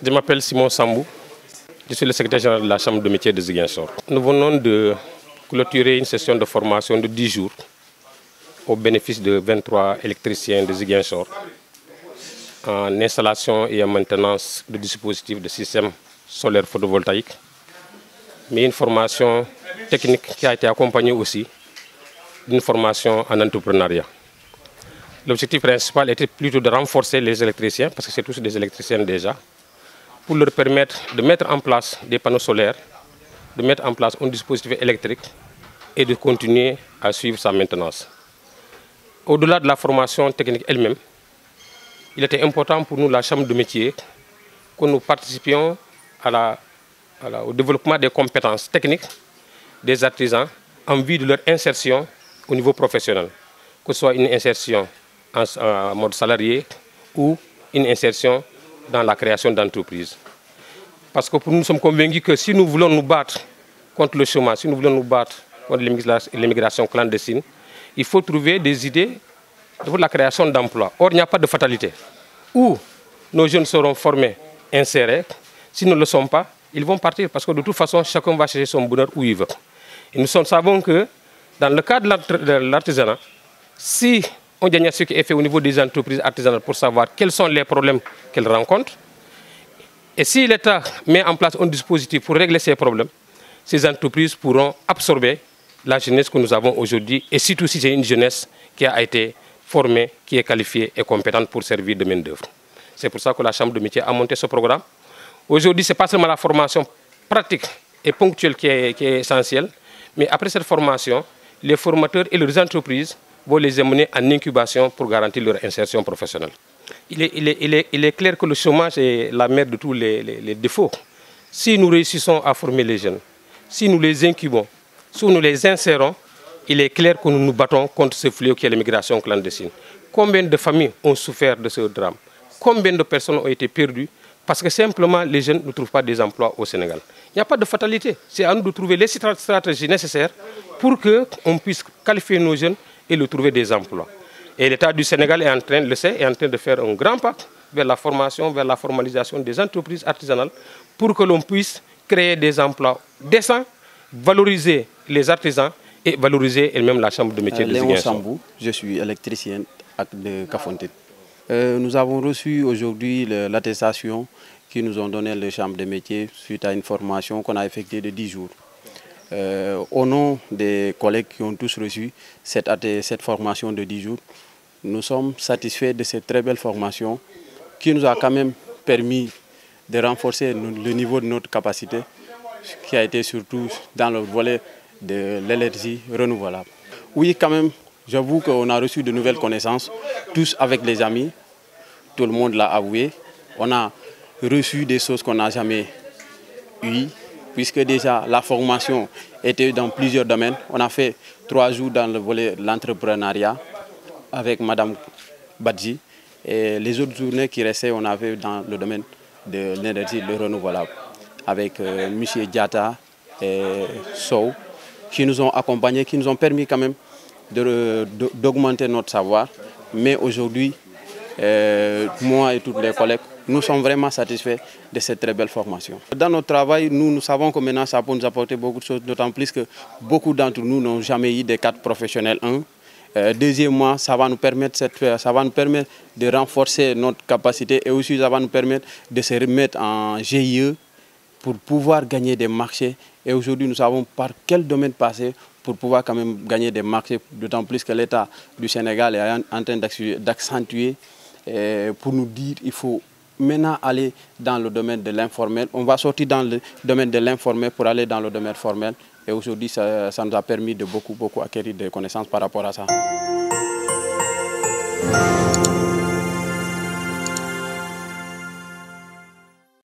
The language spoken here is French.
Je m'appelle Simon Sambou, je suis le secrétaire général de la Chambre de métiers de Ziguinchor. Nous venons de clôturer une session de formation de 10 jours au bénéfice de 23 électriciens de Ziguinchor en installation et en maintenance de dispositifs de systèmes solaires photovoltaïques, mais une formation technique qui a été accompagnée aussi d'une formation en entrepreneuriat. L'objectif principal était plutôt de renforcer les électriciens, parce que c'est tous des électriciens déjà, pour leur permettre de mettre en place des panneaux solaires, de mettre en place un dispositif électrique et de continuer à suivre sa maintenance. Au-delà de la formation technique elle-même, il était important pour nous, la Chambre de métier, que nous participions au développement des compétences techniques des artisans en vue de leur insertion au niveau professionnel, que ce soit une insertion en mode salarié ou une insertion dans la création d'entreprises. Parce que nous sommes convaincus que si nous voulons nous battre contre le chômage, si nous voulons nous battre contre l'immigration clandestine, il faut trouver des idées pour la création d'emplois. Or, il n'y a pas de fatalité. Ou nos jeunes seront formés, insérés. S'ils ne le sont pas, ils vont partir parce que de toute façon, chacun va chercher son bonheur où il veut. Et nous savons que dans le cadre de l'artisanat, si un diagnostic est fait au niveau des entreprises artisanales pour savoir quels sont les problèmes qu'elles rencontrent, et si l'État met en place un dispositif pour régler ces problèmes, ces entreprises pourront absorber la jeunesse que nous avons aujourd'hui, et surtout si c'est une jeunesse qui a été formée, qui est qualifiée et compétente pour servir de main-d'œuvre. C'est pour ça que la Chambre de métier a monté ce programme. Aujourd'hui, ce n'est pas seulement la formation pratique et ponctuelle qui est essentielle, mais après cette formation, les formateurs et leurs entreprises vont les amener en incubation pour garantir leur insertion professionnelle. Il est clair que le chômage est la mère de tous les défauts. Si nous réussissons à former les jeunes, si nous les incubons, si nous les insérons, il est clair que nous nous battons contre ce fléau qui est l'immigration clandestine. Combien de familles ont souffert de ce drame? Combien de personnes ont été perdues parce que simplement les jeunes ne trouvent pas des emplois au Sénégal? Il n'y a pas de fatalité. C'est à nous de trouver les stratégies nécessaires pour qu'on puisse qualifier nos jeunes et leur trouver des emplois. Et l'État du Sénégal est en train de faire un grand pas vers la formation, vers la formalisation des entreprises artisanales pour que l'on puisse créer des emplois décents, valoriser les artisans et valoriser elle-même la Chambre de métier de Ziguinchor. Léon Sambou, je suis électricien de Kafountine. Nous avons reçu aujourd'hui l'attestation qui nous ont donné les chambres de métiers suite à une formation qu'on a effectuée de 10 jours. Au nom des collègues qui ont tous reçu cette formation de 10 jours, nous sommes satisfaits de cette très belle formation qui nous a quand même permis de renforcer le niveau de notre capacité, qui a été surtout dans le volet de l'énergie renouvelable. Oui, quand même, j'avoue qu'on a reçu de nouvelles connaissances, tous avec les amis, tout le monde l'a avoué. On a reçu des choses qu'on n'a jamais eues, puisque déjà la formation était dans plusieurs domaines. On a fait 3 jours dans le volet de l'entrepreneuriat avec Mme Badji, et les autres journées qui restaient, on avait dans le domaine de l'énergie renouvelable avec M. Diata et Sow, qui nous ont accompagnés, qui nous ont permis quand même d'augmenter notre savoir. Mais aujourd'hui, moi et tous les collègues, nous sommes vraiment satisfaits de cette très belle formation. Dans notre travail, nous savons que maintenant ça peut nous apporter beaucoup de choses, d'autant plus que beaucoup d'entre nous n'ont jamais eu des cadres professionnels. Deuxièmement, ça va nous permettre de renforcer notre capacité, et aussi ça va nous permettre de se remettre en GIE pour pouvoir gagner des marchés. Et aujourd'hui, nous savons par quel domaine passer pour pouvoir quand même gagner des marchés, d'autant plus que l'État du Sénégal est en train d'accentuer pour nous dire qu'il faut maintenant aller dans le domaine de l'informel. On va sortir dans le domaine de l'informel pour aller dans le domaine formel. Et aujourd'hui, ça nous a permis de beaucoup acquérir des connaissances par rapport à ça.